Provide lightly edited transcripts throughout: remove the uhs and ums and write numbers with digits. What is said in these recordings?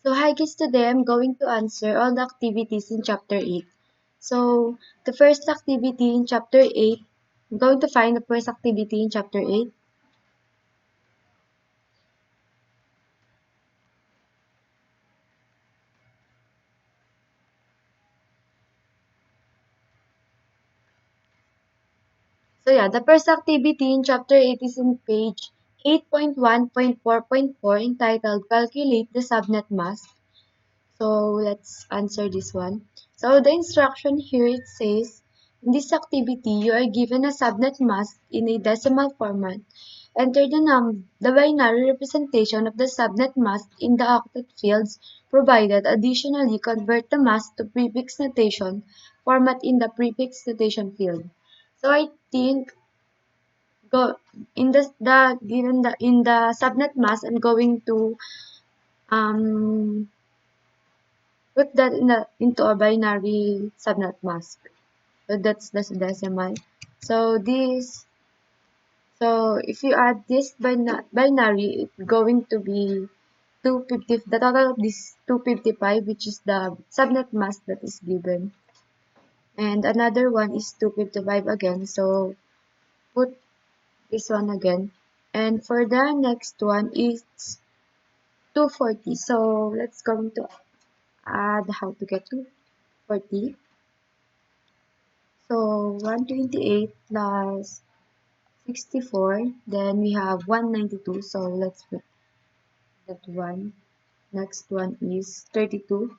So hi guys, today I'm going to answer all the activities in chapter 8. So the first activity in chapter 8, I'm going to find the first activity in chapter 8. So yeah, the first activity in chapter 8 is in page 8.1.4.4 entitled Calculate the Subnet Mask. So let's answer this one. So the instruction here it says, in this activity, you are given a subnet mask in a decimal format. Enter the binary representation of the subnet mask in the octet fields provided. Additionally, convert the mask to prefix notation format in the prefix notation field. So I think go in the given the in the subnet mask, I'm going to um put that into a binary subnet mask. So that's the decimal. So this, so if you add this binary, it's going to be 250. The total of this 255, which is the subnet mask that is given, and another one is 255 again. So put this one again, and for the next one is 240. So let's go to add how to get 240. So 128 plus 64, then we have 192. So let's put that one. Next one is 32.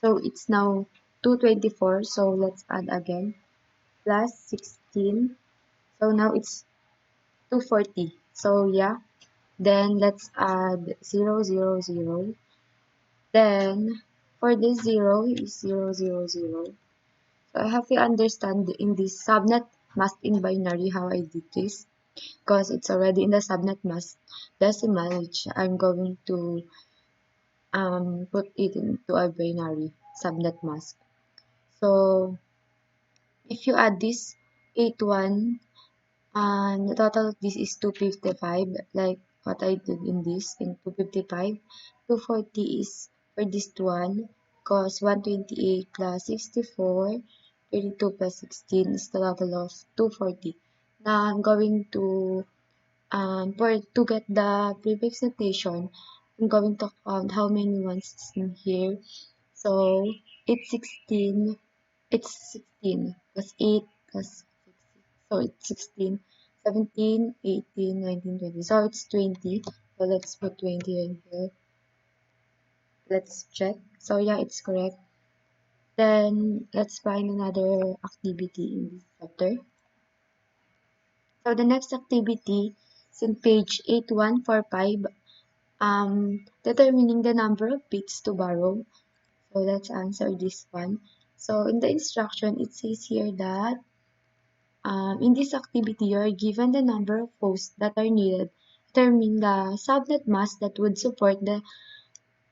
So it's now 224. So let's add again. Plus 16. So now it's 240. So yeah. Then let's add 0, 0, 0. Then for this 0 is 0, 0, 0. So I have to understand in this subnet mask in binary how I did this, because it's already in the subnet mask decimal, which I'm going to put it into a binary subnet mask. So if you add this 81, and the total of this is 255, like what I did in this in 255. 240 is for this one, because 128 plus 64, 32 plus 16 is the total of 240. Now I'm going to to get the prefix notation, I'm going to count how many ones is in here. So it's 16. It's 16 plus 8 plus 6. So it's 16, 17, 18, 19, 20. So it's 20. So let's put 20 in here. Let's check. So yeah, it's correct. Then let's find another activity in this chapter. So the next activity is in page 8145. Determining the number of bits to borrow. So let's answer this one. So in the instruction, it says here that in this activity, you are given the number of hosts that are needed. Determine the subnet mask that would support the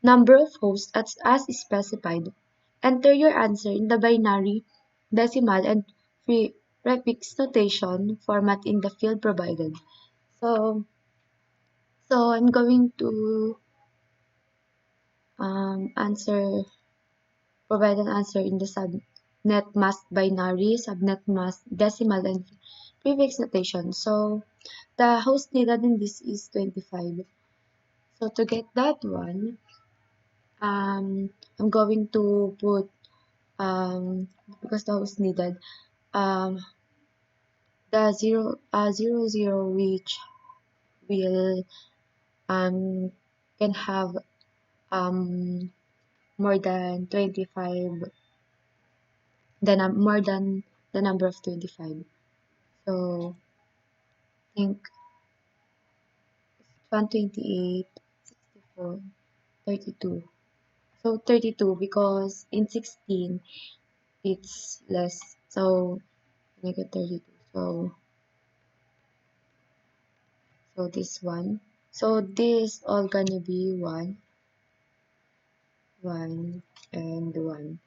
number of hosts as specified. Enter your answer in the binary, decimal, and prefix notation format in the field provided. So, so I'm going to provide an answer in the subnet mask binary, subnet mask decimal, and prefix notation. So the host needed in this is 25. So to get that one, I'm going to put because the host needed um the 0, which will can have um more than 25, more than the number of 25. So I think 128, 64, 32. So 32, because in 16 it's less. So make it 32. So this one. So this all gonna be 1, 1, and 1.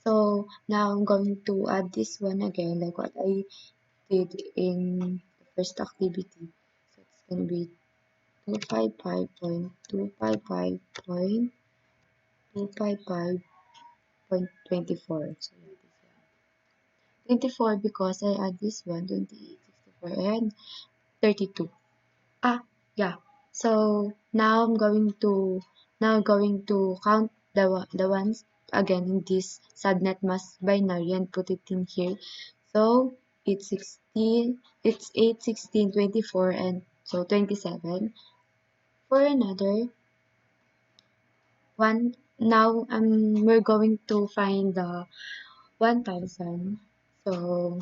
So now I'm going to add this one again, like what I did in the first activity. So it's gonna be 255.255.255.24. So yeah, this one. 24 because I add this one, 28, 64, and 32. Ah, yeah. So now I'm going to count the ones again in this subnet mask binary and put it in here. So it's 16, it's 8, 16, 24, and so 27. For another one, now we're going to find the 1000. So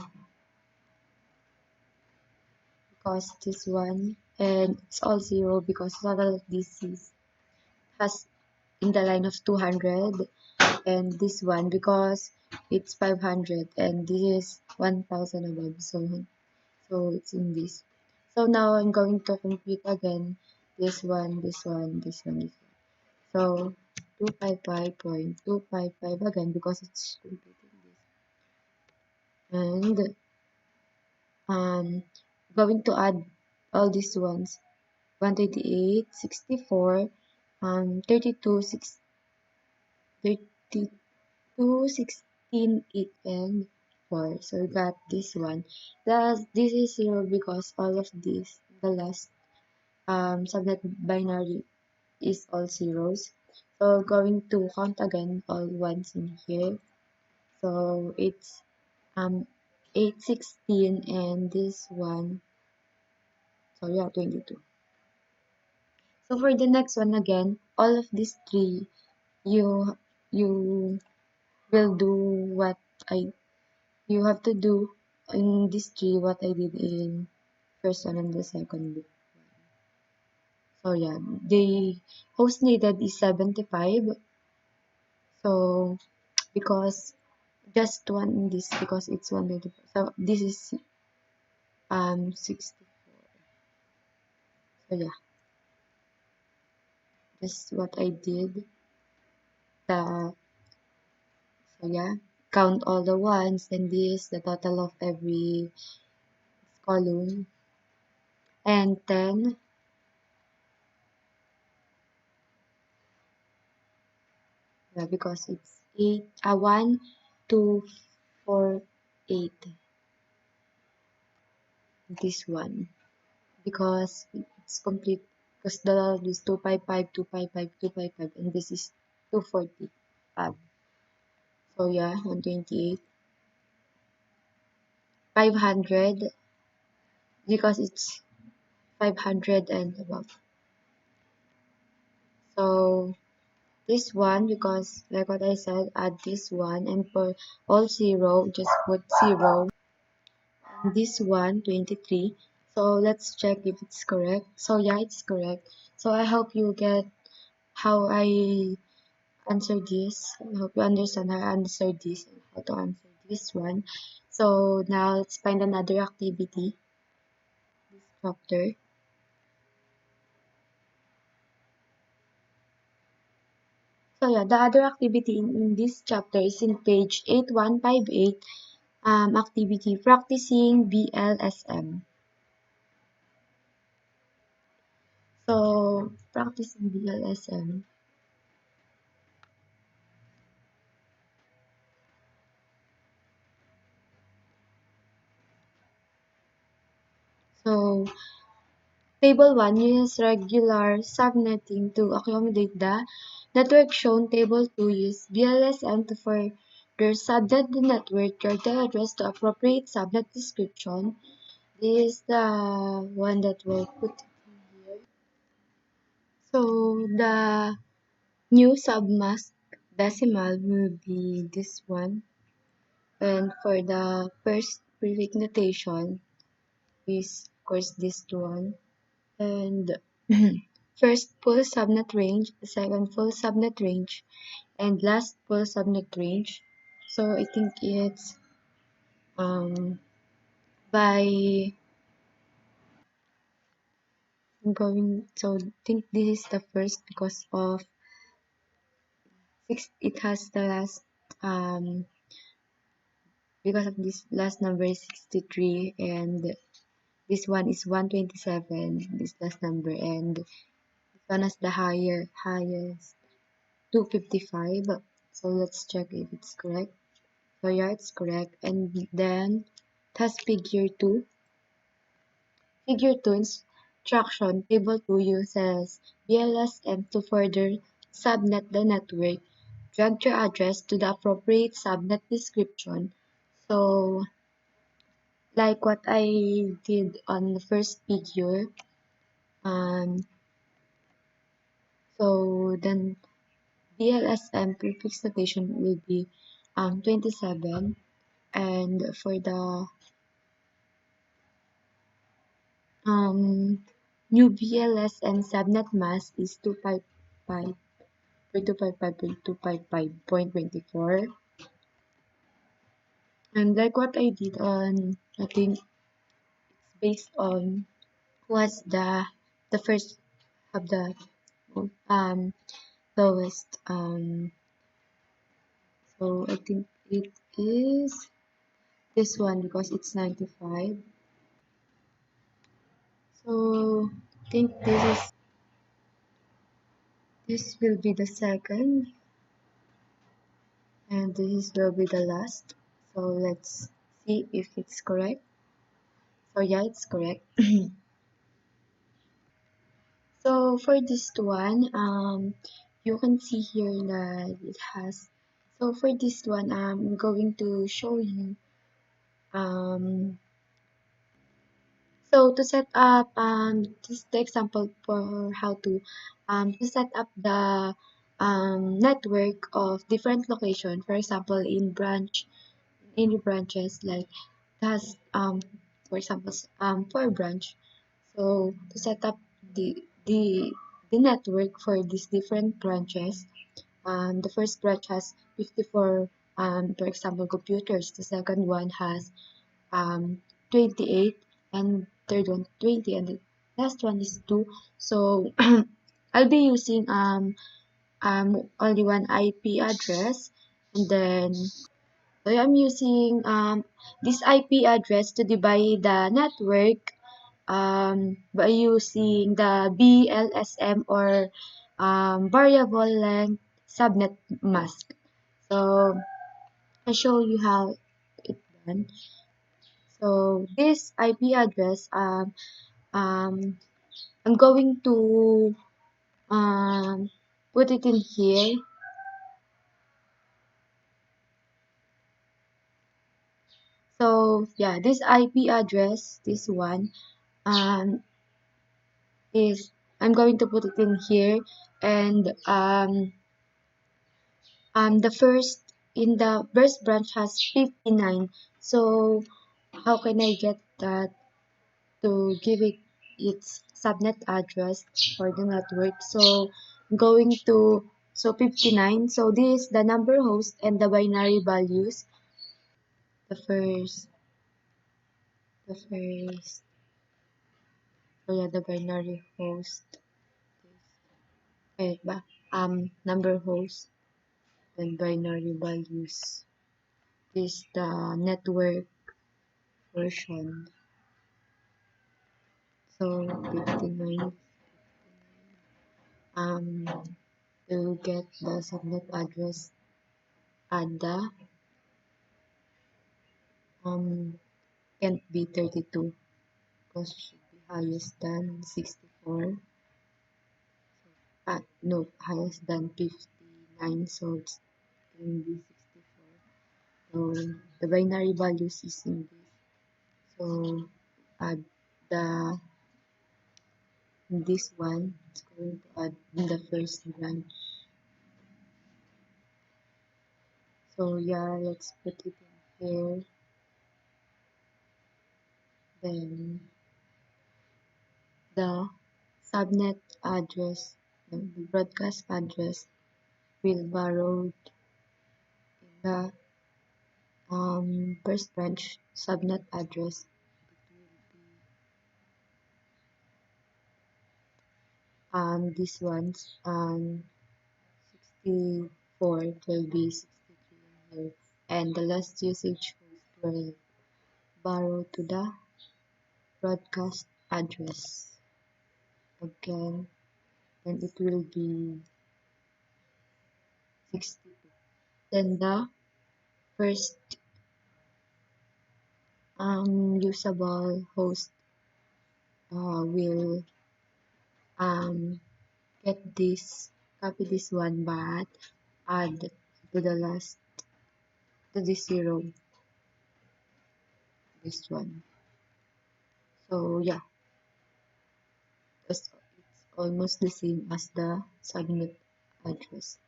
because this one and it's all zero because total of this is has in the line of 200, and this one because it's 500 and this is 1000 above, so it's in this. So now I'm going to compute again this one, this one, this one, this one. So 255.255 again because it's computing this, and going to add all these ones: 128, 64, 32, 6, 32, 16, 8, and 4. So we got this one. This is 0 because all of this, the last subnet binary is all zeros. So going to count again all ones in here. So it's um 8, 16, and this one. So yeah, 22. So for the next one again, all of these three, you you will do what I you have to do in this tree what I did in first one and the second book. So yeah, the host needed is 75. So because just one in this because it's 124. So this is 60. So yeah, that's what I did. The So yeah, count all the ones, and this the total of every column, and 10. Yeah, because it's 8, 1, 2, 4, 8. This one because it's complete because the is 255, 255, 255, and this is 240. So yeah, 128, 500 because it's 500 and above. So this one because like what I said, add this one, and for all zero just put 0, and this one 23. So let's check if it's correct. So yeah, it's correct. So I hope you get how I answer this. I hope you understand how I answer this and how to answer this one. So now let's find another activity, this chapter. So yeah, the other activity in this chapter is in page 8158, activity practicing BLSM. So practicing BLSM. So table 1 uses regular subnetting to accommodate the network shown. Table 2 uses BLSM to further subnet the network the address to appropriate subnet description. This is the one that we'll put here. So the new submask decimal will be this one. And for the first prefix notation is of course this one. And first full subnet range, second full subnet range, and last full subnet range. So I think it's by going, so I think this is the first because of six, it has the last because of this last number is 63, and this one is 127, this last number, and this one has the highest 255. So let's check if it's correct. So yeah, it's correct. And then it has figure 2. Figure 2 instruction table 2 uses BLSM to further subnet the network. Drag your address to the appropriate subnet description. So like what I did on the first figure, um, so then BLSM prefix notation will be 27, and for the new BLSM subnet mask is 255.255.255.24. And like what I did on, I think it's based on what's the first of the um lowest, so I think it is this one because it's 95. So I think this will be the second, and this will be the last. So let's see if it's correct. So yeah, it's correct. So for this one, you can see here that it has. So for this one, I'm going to show you. So to set up, this is the example for how to set up the network of different location. For example, in any branches, like it has for example 4 branch. So to set up the network for these different branches, the first branch has 54 for example computers. The second one has 28, and third one 20, and the last one is 2. So I'll be using only one IP address, and then so I'm using this IP address to divide the network by using the BLSM, or variable length subnet mask. So I'll show you how it's done. So this IP address, um, I'm going to put it in here. So yeah, this IP address, this one, um, is I'm going to put it in here, and the first branch has 59. So how can I get that to give it its subnet address for the network? So I'm going to, so 59. So this is the number host and the binary values. The first, the first, so yeah, the binary host. Wait ba? Number host and binary values. This is the network version. So 59. Um, to get the subnet address, add the can't be 32 because it should be highest than 64. No, highest than 59, so it's can be 64. So the binary values is in this. So add the this one. It's going to add in the first branch. So yeah, let's put it in here. Then the subnet address, the broadcast address will borrow in the first branch subnet address. This one's 64, it will be 63 here, and the last usage host will borrow to the broadcast address again, then it will be 62. Then the first usable host will get this, copy this one, but add to the last, to this zero, this one. So yeah, it's almost the same as the subnet address.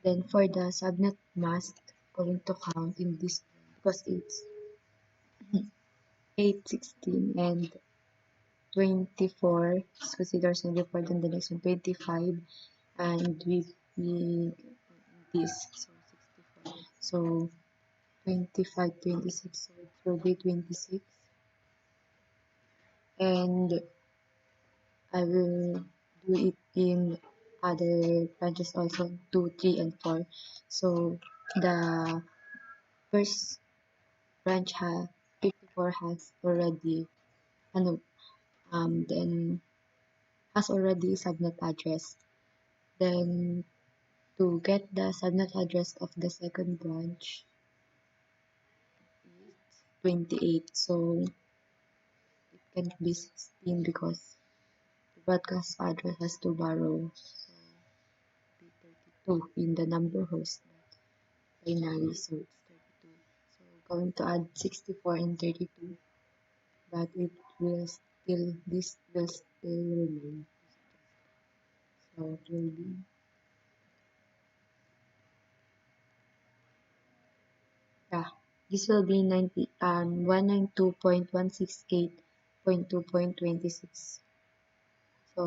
Then for the subnet mask, going to count in this because it's 8, 16, and 24 is considered 24, then the next one 25, and we this, so 64. So 25, 26, so it will be 26. And I will do it in other branches also, 2, 3, and 4. So the first branch has 54 has already then has already subnet address. Then to get the subnet address of the second branch is 28. So it can't be 16 because the broadcast address has to borrow. So be 32 in the number host binary, so it's 32. So going to add 64 and 32, but it will still, this will still remain. So it will be this will be 192.168.2.26. So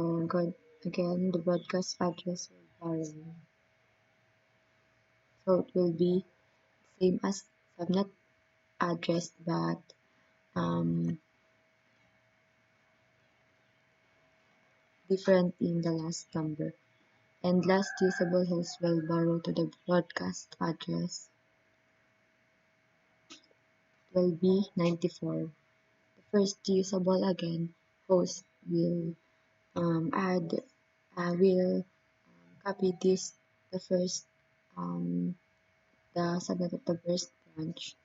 again, the broadcast address will vary. So it will be same as subnet address, but different in the last number. And last usable host will borrow to the broadcast address will be 94. The first usable again host will will copy this, the first the subnet of the first branch,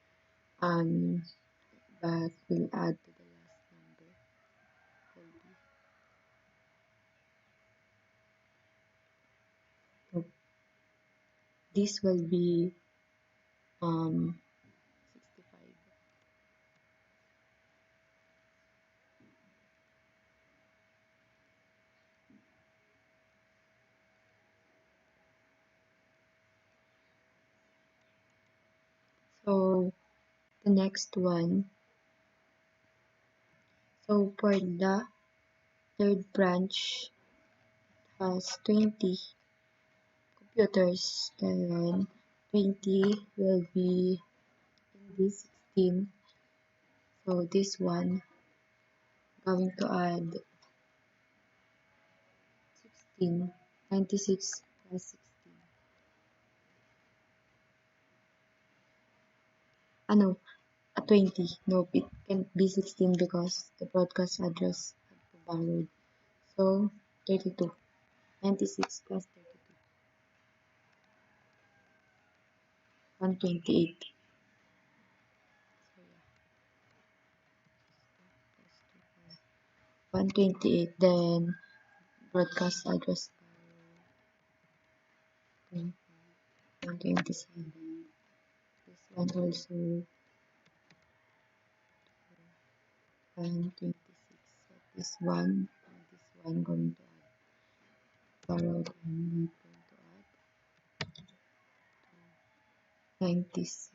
but will add to the last number will be, oh, this will be 65. So the next one, so for the third branch has 20 computers, then 20 will be in this 16. So this one going to add 16, 96 plus 16. No, 20. No, it can't be 16 because the broadcast address had to borrowed. So 32. 96 plus 32. 128. So yeah. 128. Then broadcast address borrowed 127. This one also 126. So this one and this one going to add borrowed and going to add 97.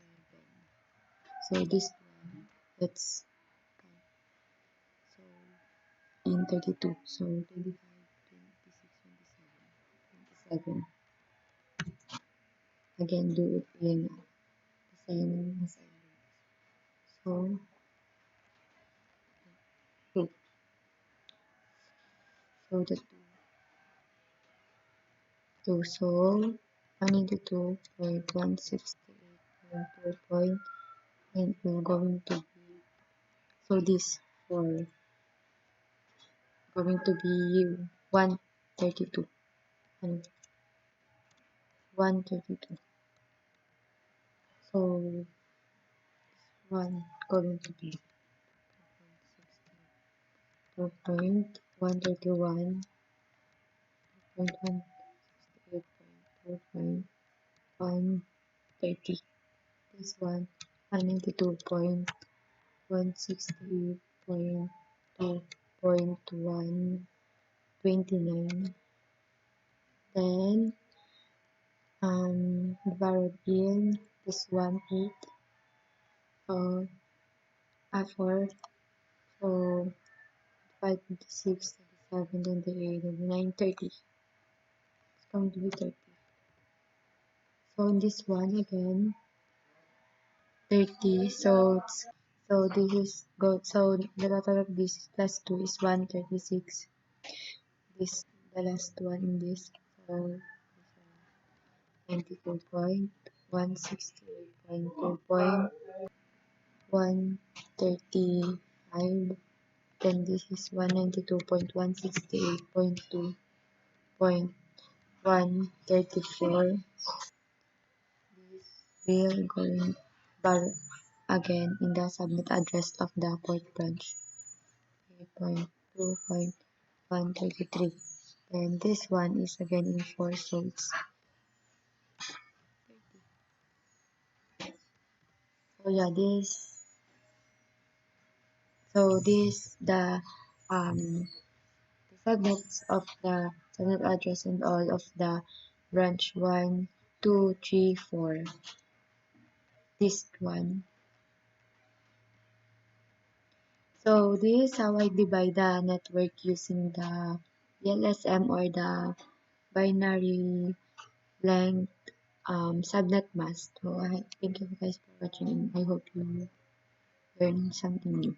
So this one, let's count. So in 32, so 25, 26, 27, 27. Again, do it in the same assignment. So 2. So the 2. So 192.168.2. And we're going to be, so this for going to be 132 and 132. So one going to be 2.131, 2.168.2.130. This one 192.168.2.129. Then divided in this one 8 or A4. So 5, 26, 27, 28, 29, 30. It's going to be 30. So in this one again 30. So this is go. So the total of this plus 2 is 136. This the last one in this. So 92.168.2.135. Then this is 192.168.2.134. This will going bar again in the subnet address of the port branch 8.2.133. Then this one is again in 4 souls. So yeah, this the subnets of the subnet address and all of the branch 1, 2, 3, 4. This one. So this is how I divide the network using the LSM or the binary length subnet mask. So I thank you guys for watching and I hope you learned something new.